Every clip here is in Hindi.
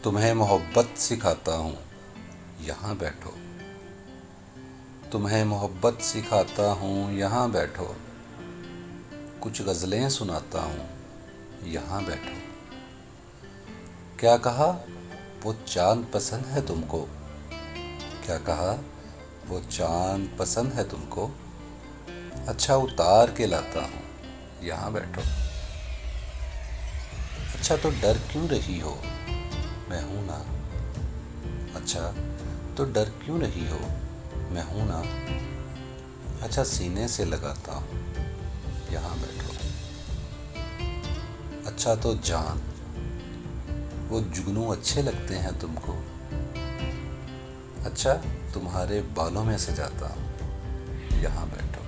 तुम्हें मोहब्बत सिखाता हूँ, यहाँ बैठो। तुम्हें मोहब्बत सिखाता हूँ, यहाँ बैठो। कुछ गज़लें सुनाता हूँ, यहाँ बैठो। क्या कहा? वो चाँद पसंद है तुमको? क्या कहा? वो चाँद पसंद है तुमको? अच्छा उतार के लाता हूँ, यहाँ बैठो। अच्छा तो डर क्यों रही हो? मैं हूं ना। अच्छा तो डर क्यों रही हो? मैं हूं ना। अच्छा सीने से लगाता हूं, यहाँ बैठो। अच्छा तो जान, वो जुगनू अच्छे लगते हैं तुमको? अच्छा तुम्हारे बालों में सजाता हूं, यहाँ बैठो।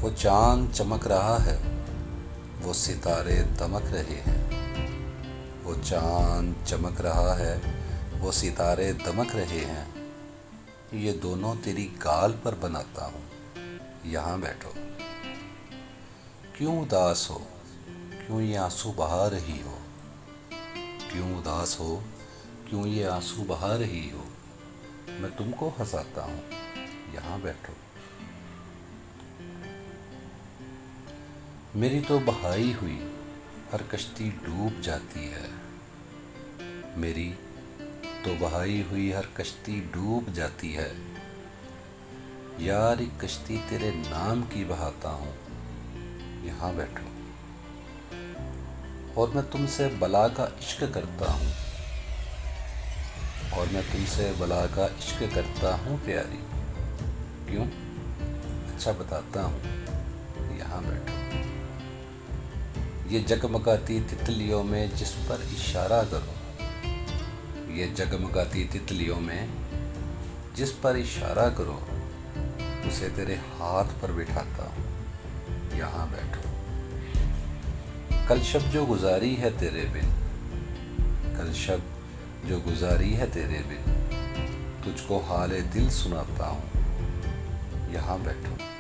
वो चांद चमक रहा है, वो सितारे दमक रहे हैं। वो चांद चमक रहा है, वो सितारे दमक रहे हैं। ये दोनों तेरी गाल पर बनाता हूँ, यहाँ बैठो। क्यों उदास हो? क्यों ये आंसू बहा रही हो? क्यों उदास हो? क्यों ये आंसू बहा रही हो? मैं तुमको हंसाता हूँ, यहाँ बैठो। मेरी तो बहाई हुई हर कश्ती डूब जाती है। मेरी तो बहाई हुई हर कश्ती डूब जाती है। यार एक कश्ती तेरे नाम की बहाता हूँ, यहाँ बैठो। और मैं तुमसे बला का इश्क करता हूँ। और मैं तुमसे बला का इश्क करता हूँ प्यारी। क्यों? अच्छा बताता हूँ, यहाँ बैठो। ये जगमगाती तितलियों में जिस पर इशारा करो। ये जगमगाती तितलियों में जिस पर इशारा करो, उसे तेरे हाथ पर बिठाता हूँ, यहाँ बैठो। कल शब जो गुजारी है तेरे बिन, कल शब जो गुजारी है तेरे बिन, तुझको हाले दिल सुनाता हूँ, यहाँ बैठो।